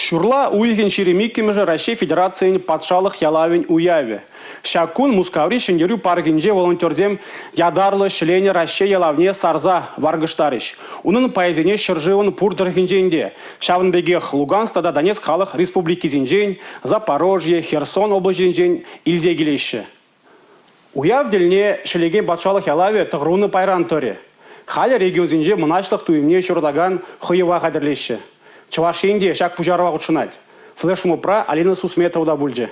Шурла уйхен шеремиккемеже Россия Федерациян патшалық ялавин уяве. Шакун мускаври шендерю паргинже волонтерзем ядарлы шлене Россия ялавне сарза варгыштарыш. Унын поэзине шыржывын пурдырхинженде. Шавынбегех Луганстада Донецк халық республики зинжен, Запорожье, Херсон облачинжен илзегилеші. Уяв делне шелеген патшалық ялаве тұғруны пайран төре. Халі регионзинже мұначлық туымне шурдаган хыйыва қадірлеші. Чавашинде шак пужарова учинать. Флешмопра Алина Сусметова да бульже.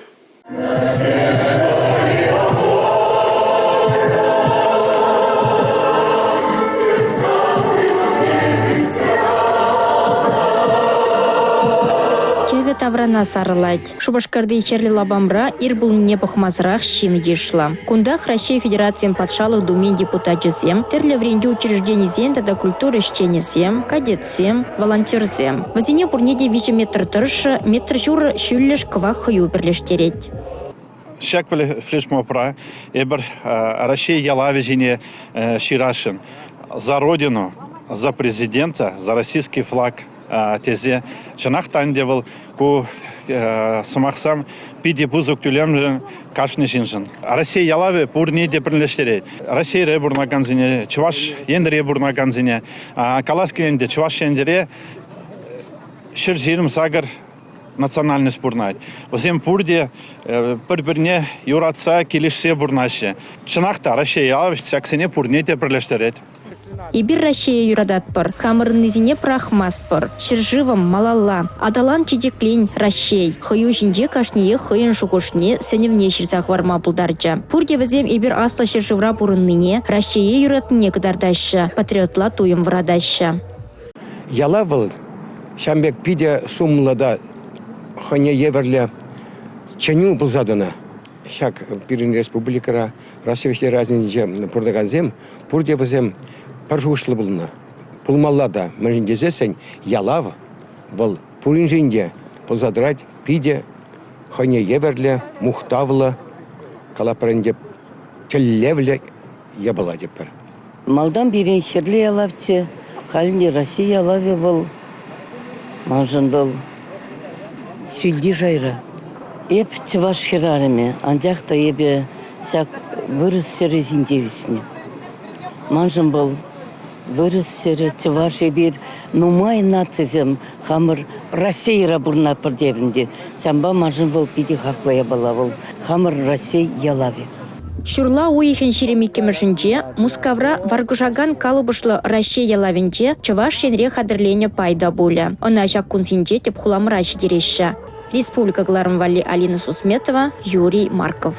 Таврана сарылать. Шубашкарды херли лабамра ирбул не похмазрах щин ешла. Кундах Россия Федерациям патшалых думен депутатчесем, терле вренде учреждений зента культуры щенесем, кадетсем, волонтерсем. Вазине пурнеде виче метр тыршы, метр жур шюллеш квах хою берлештереть. Шак флешмопра, эбер Россия ялавижине ширашин. За родину, за президента, за российский флаг. Тезе чанах тандевал ку самахсам пиди бузук тюлем кашни жинжин. Россия ялаве пурни де прилештерет. Россия ребурна ганзине, чуваш ендре ребурна ганзине, каласки енде чуваш ендре ширжирим сагар национальный спорнать. Возем пурде перберне юратса килишсе бурнаше. Чанахта Россия ялаве саксине пурни де прилештерет. Ибир Россия юрадатпар, хамырнызине прахмаспар, шерживам малалла, адалан чидеклень Россия, хаю жинже кашние хыйын шукушне сеневне ширзах варма булдарча. Пурде вазем ибир асла шерживра пурынныне Россия юратыне кадардаша, патриотла туем врадаща. Ялавыл, шамбек пиде сумлада хане еверле чаню булзадана. Шак пирин республикара Россия Федерациян пурдаганзем, пурде вазем паржушлы булна. Пулмаллада мажиндезесен ялава был пуринжинде позадрать пиде хане еверле мухтавла калапренде теллевле ябала депер. Малдан бирин херли ялавче, хални Россия ялаве был. Мажын был сюльди жайра. Еп тиваш херарами, андяхта ебе сяк вырос серезинде весне. Мажын был вырос сере тиваш ебир нумай нацизем хамыр Россия рабурна пардебінде. Сямба мажын был пиди хаклая балавыл. Хамыр Россия ялаве. Шурла уйхен шеремиккемешинче, мускавра варгушаган калыбышлы Россия ялавинче чаваш шенре хадырлене пайда буля. Она жак кунзинче теп хуламрач дерешша. Республика Гларамвали Алина Сусметова, Юрий Марков.